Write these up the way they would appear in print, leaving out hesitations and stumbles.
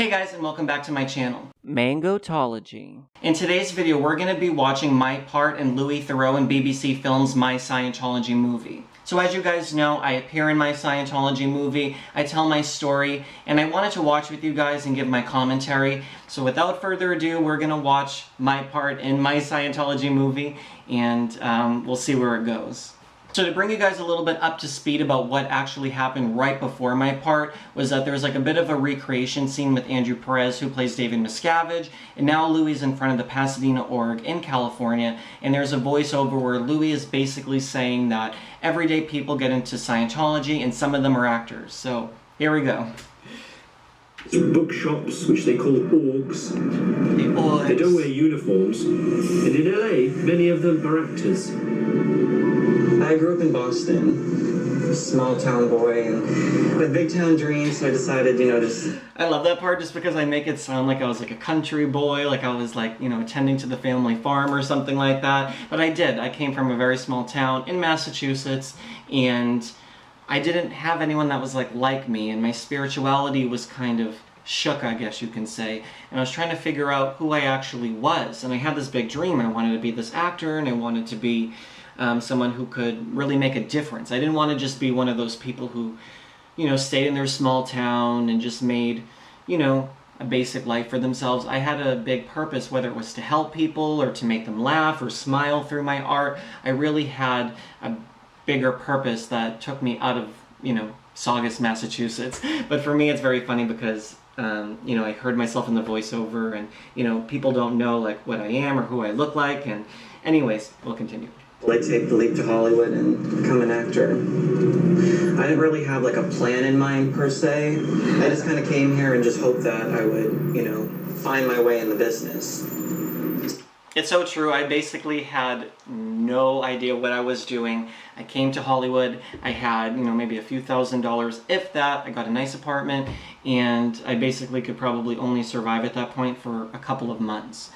Hey guys, and welcome back to my channel, Mangotology. In today's video, we're going to be watching my part in Louis Theroux and BBC Film's My Scientology Movie. So as you guys know, I appear in My Scientology Movie, I tell my story, and I wanted to watch with you guys and give my commentary. So without further ado, we're going to watch my part in My Scientology Movie, and we'll see where it goes. So to bring you guys a little bit up to speed about what actually happened right before my part was that there's like a bit of a recreation scene with Andrew Perez, who plays David Miscavige, and now Louis is in front of the Pasadena org in California, and there's a voiceover where Louis is basically saying that everyday people get into Scientology and some of them are actors. So here we go. Bookshops, which they call orgs. The orgs. They don't wear uniforms, and in LA, many of them are actors. I grew up in Boston, small town boy, and with big town dreams, so I decided, just... I love that part just because I make it sound like I was like a country boy, like I was like, tending to the family farm or something like that. But I did. I came from a very small town in Massachusetts, and I didn't have anyone that was like me, and my spirituality was kind of shook, I guess you can say. And I was trying to figure out who I actually was, and I had this big dream. I wanted to be this actor, and I wanted to be someone who could really make a difference. I didn't want to just be one of those people who, stayed in their small town and just made, a basic life for themselves. I had a big purpose, whether it was to help people or to make them laugh or smile through my art. I really had a bigger purpose that took me out of, Saugus, Massachusetts. But for me, it's very funny because, I heard myself in the voiceover, and, people don't know, what I am or who I look like. And anyways, we'll continue. I take the leap to Hollywood and become an actor. I didn't really have a plan in mind per se. I just kind of came here and just hoped that I would, find my way in the business. It's so true. I basically had no idea what I was doing. I came to Hollywood. I had, maybe a few $1,000s, if that. I got a nice apartment, and I basically could probably only survive at that point for a couple of months.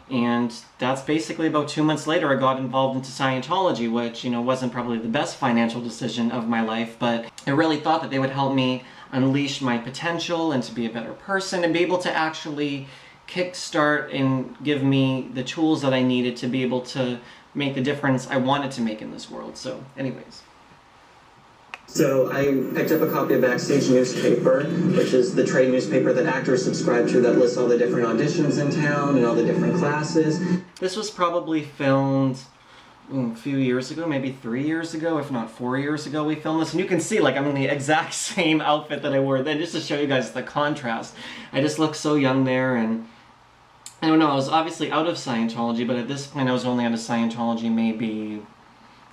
And that's basically about 2 months later I got involved into Scientology, which, wasn't probably the best financial decision of my life, but I really thought that they would help me unleash my potential and to be a better person and be able to actually kickstart and give me the tools that I needed to be able to make the difference I wanted to make in this world. So anyways. So I picked up a copy of Backstage Newspaper, which is the trade newspaper that actors subscribe to that lists all the different auditions in town and all the different classes. This was probably filmed a few years ago, maybe 3 years ago, if not 4 years ago we filmed this. And you can see I'm in the exact same outfit that I wore then, just to show you guys the contrast. I just look so young there, and I don't know, I was obviously out of Scientology, but at this point I was only out of Scientology maybe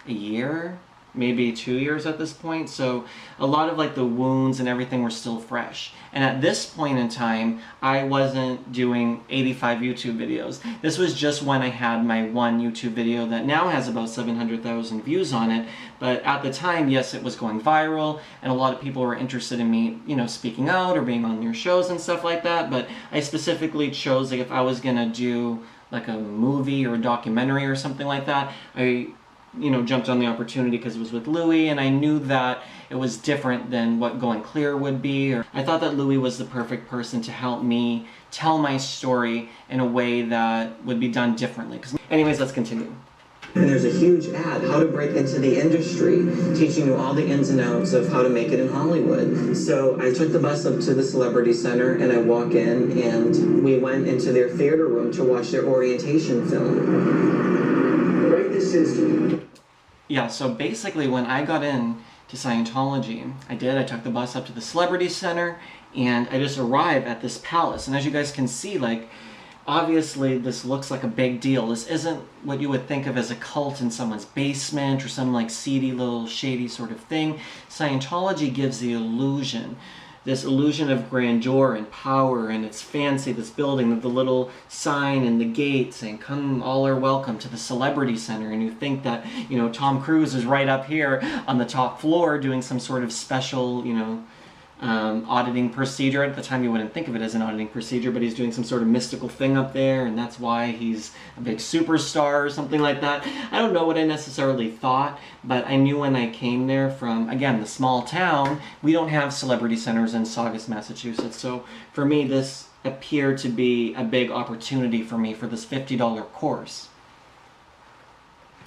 a year, maybe 2 years at this point, so a lot of the wounds and everything were still fresh. And at this point in time, I wasn't doing 85 YouTube videos. This was just when I had my one YouTube video that now has about 700,000 views on it, but at the time, yes, it was going viral, and a lot of people were interested in me, speaking out or being on your shows and stuff like that, but I specifically chose, if I was gonna do a movie or a documentary or something like that, I jumped on the opportunity because it was with Louis, and I knew that it was different than what Going Clear would be. Or I thought that Louis was the perfect person to help me tell my story in a way that would be done differently. Anyways, let's continue. And there's a huge ad, how to break into the industry, teaching you all the ins and outs of how to make it in Hollywood. So I took the bus up to the Celebrity Center, and I walk in, and we went into their theater room to watch their orientation film. Right this instant. Yeah, so basically when I got in to Scientology, I took the bus up to the Celebrity Center, and I just arrived at this palace. And as you guys can see, obviously this looks like a big deal. This isn't what you would think of as a cult in someone's basement or some seedy little shady sort of thing. Scientology gives the illusion, this illusion of grandeur and power, and it's fancy, this building with the little sign and the gate saying, "Come, all are welcome to the Celebrity Center," and you think that, Tom Cruise is right up here on the top floor doing some sort of special, auditing procedure. At the time you wouldn't think of it as an auditing procedure, but he's doing some sort of mystical thing up there, and that's why he's a big superstar or something like that. I don't know what I necessarily thought, but I knew when I came there from, again, the small town, we don't have celebrity centers in Saugus, Massachusetts. So for me, this appeared to be a big opportunity for me for this $50 course.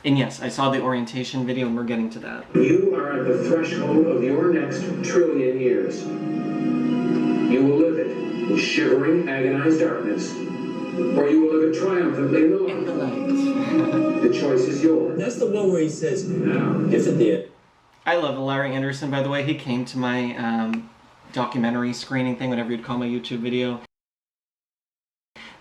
And yes, I saw the orientation video, and we're getting to that. You are at the threshold of your next trillion years. You will live it in shivering, agonized darkness, or you will live it triumphantly in the light. The choice is yours. That's the one where he says, Now, if it did. I love Larry Anderson, by the way. He came to my documentary screening thing, whatever you'd call my YouTube video,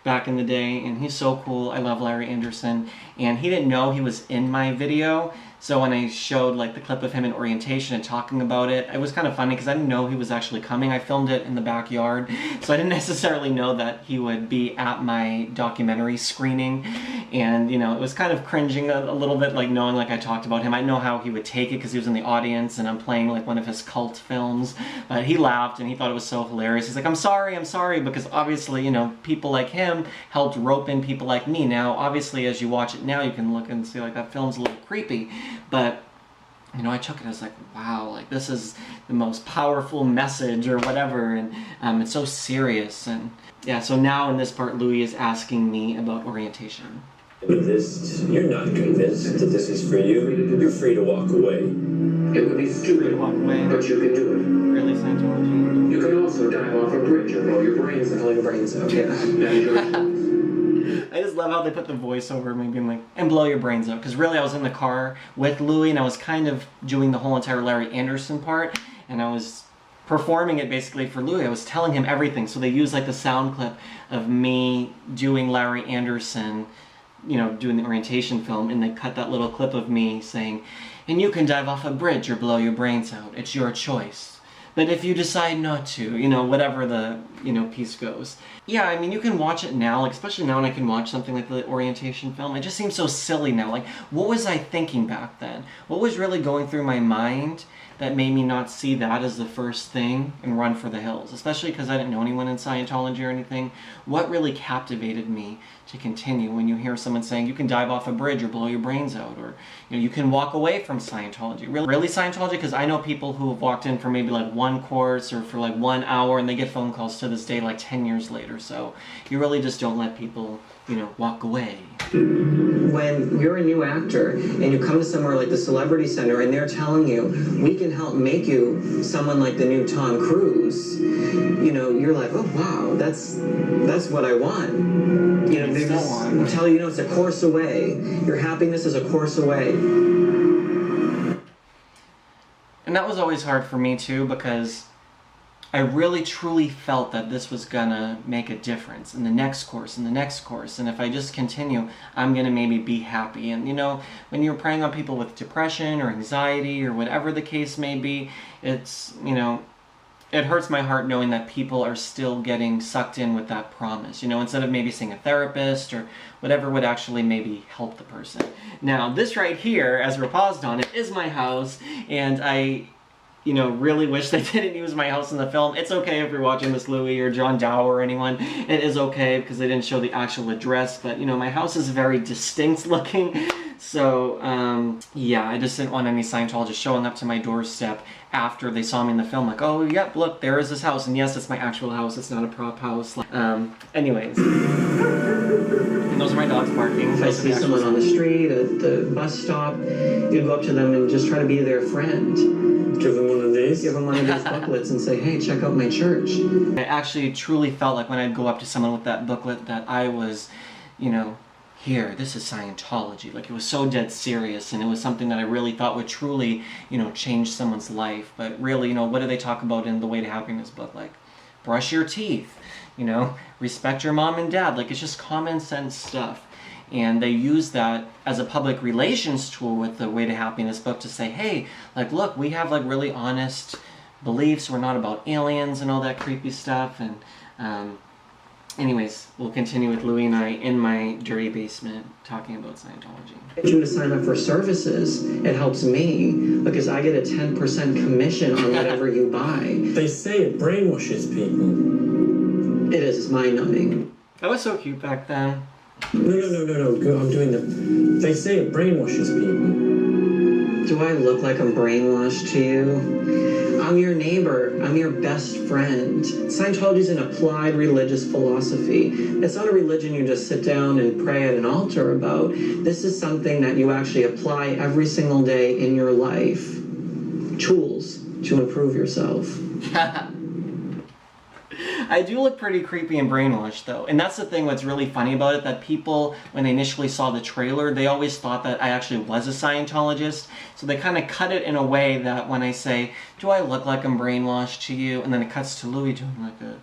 back in the day, and he's so cool. I love Larry Anderson, and he didn't know he was in my video, so when I showed like the clip of him in orientation and talking about it, it was kind of funny because I didn't know he was actually coming. I filmed it in the backyard, so I didn't necessarily know that he would be at my documentary screening, and you know, it was kind of cringing a little bit, like knowing like I talked about him. I know how he would take it because he was in the audience and I'm playing like one of his cult films, but he laughed and he thought it was so hilarious. He's like, I'm sorry, because obviously, you know, people like him helped rope in people like me. Now, obviously, as you watch it now, you can look and see like that film's a little creepy, but you know, I took it as like, wow, like this is the most powerful message or whatever, and it's so serious. And yeah, so now in this part, Louis is asking me about orientation. You're not convinced that this is for you. You're free to walk away. it would be stupid, Walk away. but you can do it. Really, Scientology? You can also dive off a bridge or blow your brains out. Blow your brains out. Yeah, that is your choice. I just love how they put the voiceover, me being like, and blow your brains out. Because really, I was in the car with Louis, and I was kind of doing the whole entire Larry Anderson part, and I was performing it basically for Louis. I was telling him everything. So they used like the sound clip of me doing Larry Anderson, you know, doing the orientation film, and they cut that little clip of me saying, and you can dive off a bridge or blow your brains out. It's your choice. But if you decide not to, you know, whatever the, you know, piece goes. Yeah, I mean, you can watch it now, like, especially now when I can watch something like the orientation film. It just seems so silly now. Like, what was I thinking back then? What was really going through my mind that made me not see that as the first thing and run for the hills? Especially because I didn't know anyone in Scientology or anything. What really captivated me to continue when you hear someone saying you can dive off a bridge or blow your brains out, or you know, you can walk away from Scientology. Really Scientology? Because I know people who have walked in for maybe like one course or for like 1 hour, and they get phone calls to this day like 10 years later. So you really just don't let people, you know, walk away. When you're a new actor and you come to somewhere like the Celebrity Center and they're telling you, we can help make you someone like the new Tom Cruise, you know, you're like, oh wow, that's what I want. You know, they just tell you, you know, it's a course away. Your happiness is a course away. And that was always hard for me too, because I really truly felt that this was gonna make a difference in the next course, and if I just continue, I'm gonna maybe be happy. And you know, when you're preying on people with depression or anxiety or whatever the case may be, it's, you know, it hurts my heart knowing that people are still getting sucked in with that promise, you know, instead of maybe seeing a therapist or whatever would actually maybe help the person. Now, this right here, as we're paused on it, is my house, and I, you know, really wish they didn't use my house in the film. It's okay if you're watching this, Louis or John Dow or anyone. It is okay because they didn't show the actual address, but, you know, my house is very distinct looking. So, yeah, I just didn't want any Scientologists showing up to my doorstep after they saw me in the film, like, oh, yep, look, there is this house, and yes, it's my actual house, it's not a prop house. Anyways. And those are my dogs barking. If I see someone on the street, at the bus stop, you go up to them and just try to be their friend. Give them one of these? Give them one of these booklets and say, hey, check out my church. I actually truly felt like when I'd go up to someone with that booklet that I was, you know, here, this is Scientology. Like, it was so dead serious, and it was something that I really thought would truly, you know, change someone's life. But really, you know, what do they talk about in the Way to Happiness book? Like, brush your teeth, you know, respect your mom and dad. Like, it's just common sense stuff. And they use that as a public relations tool with the Way to Happiness book to say, hey, like, look, we have, like, really honest beliefs. We're not about aliens and all that creepy stuff. And, anyways, we'll continue with Louis and I in my dirty basement talking about Scientology. Get you to sign up for services. It helps me because I get a 10% commission on whatever you buy. They say it brainwashes people. It is. It's mind-numbing. That was so cute back then. No. Go, I'm doing the... They say it brainwashes people. Do I look like I'm brainwashed to you? I'm your neighbor. I'm your best friend. Scientology is an applied religious philosophy. It's not a religion you just sit down and pray at an altar about. This is something that you actually apply every single day in your life. Tools to improve yourself. I do look pretty creepy and brainwashed, though. And that's the thing what's really funny about it, that people, when they initially saw the trailer, they always thought that I actually was a Scientologist. So they kind of cut it in a way that when I say, do I look like I'm brainwashed to you? And then it cuts to Louis doing like a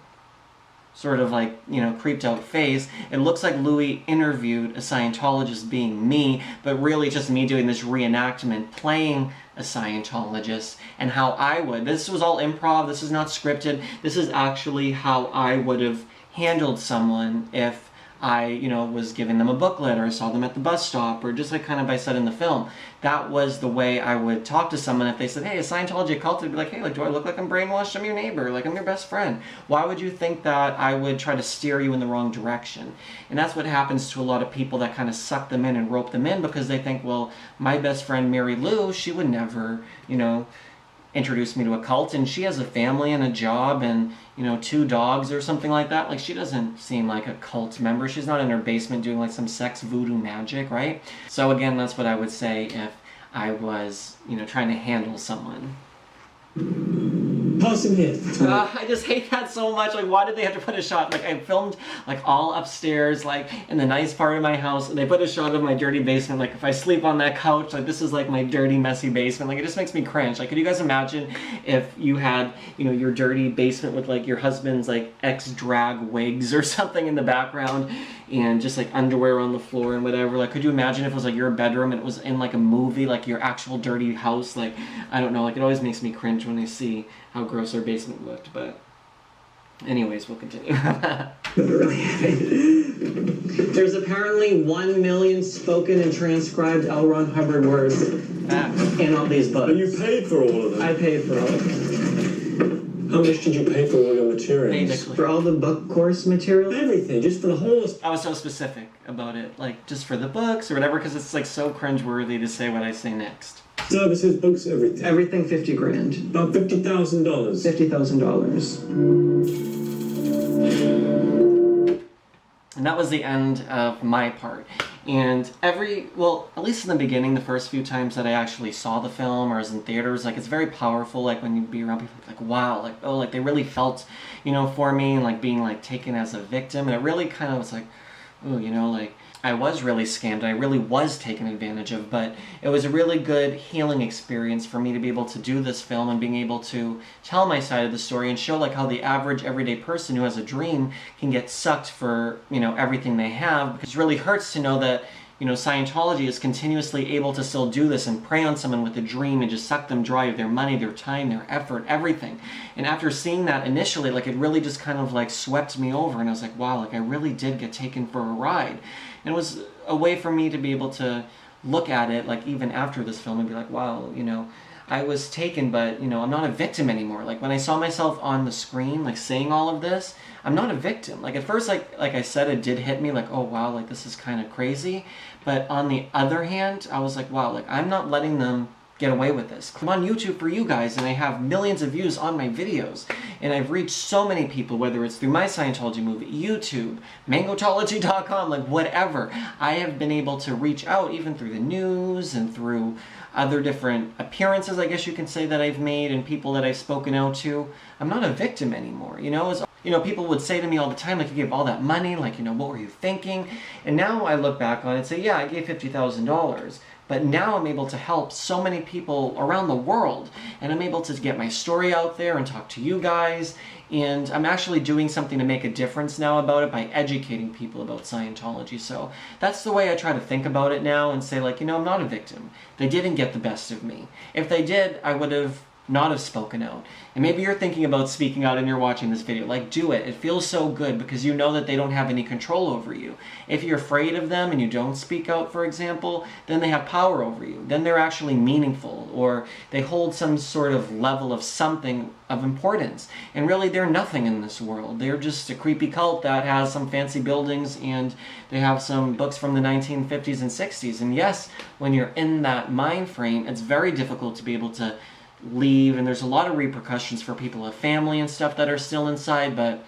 sort of like, you know, creeped out face. It looks like Louis interviewed a Scientologist being me, but really just me doing this reenactment, playing a Scientologist, and how I would. This was all improv, this is not scripted, this is actually how I would have handled someone if I, you know, was giving them a booklet or I saw them at the bus stop, or just like kind of I said in the film. That was the way I would talk to someone if they said, hey, a Scientology cult, I'd be like, hey, like, do I look like I'm brainwashed? I'm your neighbor, like I'm your best friend. Why would you think that I would try to steer you in the wrong direction? And that's what happens to a lot of people that kind of suck them in and rope them in, because they think, well, my best friend Mary Lou, she would never, you know, introduce me to a cult, and she has a family and a job and, you know, 2 dogs or something like that. Like, she doesn't seem like a cult member. She's not in her basement doing like some sex voodoo magic, right? So again, that's what I would say if I was, you know, trying to handle someone. Pass him here. I just hate that so much. Like, why did they have to put a shot? Like, I filmed, like, all upstairs, like, in the nice part of my house, and they put a shot of my dirty basement. Like, if I sleep on that couch, like, this is, like, my dirty, messy basement. Like, it just makes me cringe. Like, could you guys imagine if you had, you know, your dirty basement with, like, your husband's, like, ex-drag wigs or something in the background, and just, like, underwear on the floor and whatever? Like, could you imagine if it was, like, your bedroom and it was in, like, a movie, like, your actual dirty house? Like, I don't know. Like, it always makes me cringe when I see how gross our basement looked, but anyways, we'll continue. There's apparently 1 million spoken and transcribed L. Ron Hubbard words in all these books. And you paid for all of them? I paid for all of them. How much did you pay for all your materials? Basically. For all the book course material? Everything, just for the whole... I was so specific about it, like, just for the books or whatever, because it's, like, so cringeworthy to say what I say next. Services, books, everything. Everything $50,000. About $50,000. $50,000. And that was the end of my part. And well, at least in the beginning, the first few times that I actually saw the film or was in theaters, like, it's very powerful, like, when you be around people, like, wow, like, oh, like, they really felt, you know, for me, and, like, being, like, taken as a victim, and it really kind of was like, oh, you know, like, I was really scammed, I really was taken advantage of, but it was a really good healing experience for me to be able to do this film and being able to tell my side of the story and show, like, how the average everyday person who has a dream can get sucked for, you know, everything they have. Because it really hurts to know that, you know, Scientology is continuously able to still do this and prey on someone with a dream and just suck them dry of their money, their time, their effort, everything. And after seeing that initially, like, it really just kind of, like, swept me over, and I was like, wow, like, I really did get taken for a ride. And it was a way for me to be able to look at it, like, even after this film, and be like, wow, you know, I was taken, but, you know, I'm not a victim anymore. Like, when I saw myself on the screen, like, saying all of this, I'm not a victim. Like, at first, like I said, it did hit me, like, oh, wow, like, this is kind of crazy. But on the other hand, I was like, wow, like, I'm not letting them get away with this. I'm on YouTube for you guys, and I have millions of views on my videos, and I've reached so many people, whether it's through My Scientology Movie, YouTube, Mangotology.com, like, whatever. I have been able to reach out even through the news and through other different appearances, I guess you can say, that I've made, and people that I've spoken out to. I'm not a victim anymore, you know? You know, people would say to me all the time, like, you gave all that money, like, you know, what were you thinking? And now I look back on it and say, yeah, I gave $50,000. But now I'm able to help so many people around the world, and I'm able to get my story out there and talk to you guys, and I'm actually doing something to make a difference now about it by educating people about Scientology. So that's the way I try to think about it now, and say, like, you know, I'm not a victim. They didn't get the best of me. If they did, I would have not have spoken out. And maybe you're thinking about speaking out and you're watching this video. Like, do it. It feels so good because you know that they don't have any control over you. If you're afraid of them and you don't speak out, for example, then they have power over you. Then they're actually meaningful, or they hold some sort of level of something of importance. And really, they're nothing in this world. They're just a creepy cult that has some fancy buildings, and they have some books from the 1950s and 60s. And yes, when you're in that mind frame, it's very difficult to be able to leave, and there's a lot of repercussions for people with family and stuff that are still inside. But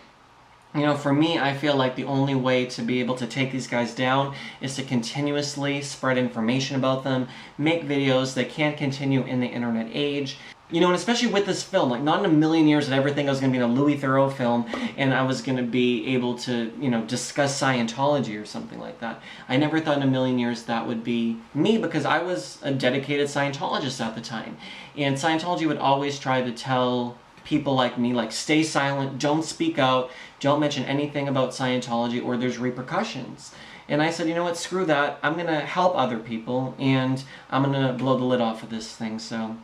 you know, for me, I feel like the only way to be able to take these guys down is to continuously spread information about them, make videos that can't continue in the internet age. You know, and especially with this film, like, not in a million years did I ever think I was going to be in a Louis Theroux film and I was going to be able to, you know, discuss Scientology or something like that. I never thought in a million years that would be me, because I was a dedicated Scientologist at the time. And Scientology would always try to tell people like me, like, stay silent, don't speak out, don't mention anything about Scientology or there's repercussions. And I said, you know what, screw that. I'm going to help other people and I'm going to blow the lid off of this thing. So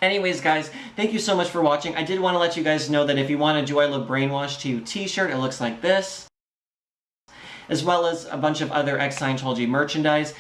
anyways, guys, thank you so much for watching. I did want to let you guys know that if you want a Do I Look Brainwashed to You t-shirt, it looks like this, as well as a bunch of other ex-Scientology merchandise.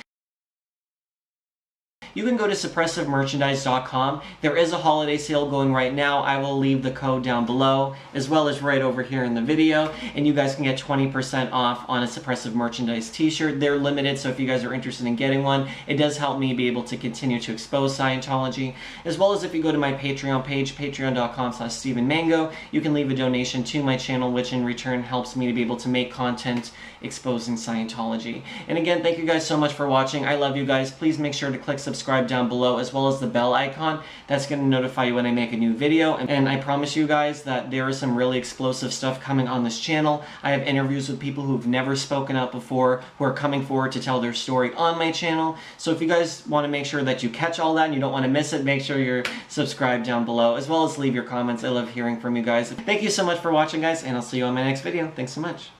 You can go to suppressivemerchandise.com. There is a holiday sale going right now. I will leave the code down below, as well as right over here in the video, and you guys can get 20% off on a Suppressive Merchandise t-shirt. They're limited, so if you guys are interested in getting one, it does help me be able to continue to expose Scientology. As well as if you go to my Patreon page, patreon.com/StephenMango, you can leave a donation to my channel, which in return helps me to be able to make content exposing Scientology. And again, thank you guys so much for watching. I love you guys. Please make sure to click subscribe down below, as well as the bell icon. That's going to notify you when I make a new video. And I promise you guys that there is some really explosive stuff coming on this channel. I have interviews with people who've never spoken out before, who are coming forward to tell their story on my channel. So if you guys want to make sure that you catch all that and you don't want to miss it, make sure you're subscribed down below, as well as leave your comments. I love hearing from you guys. Thank you so much for watching, guys, and I'll see you on my next video. Thanks so much.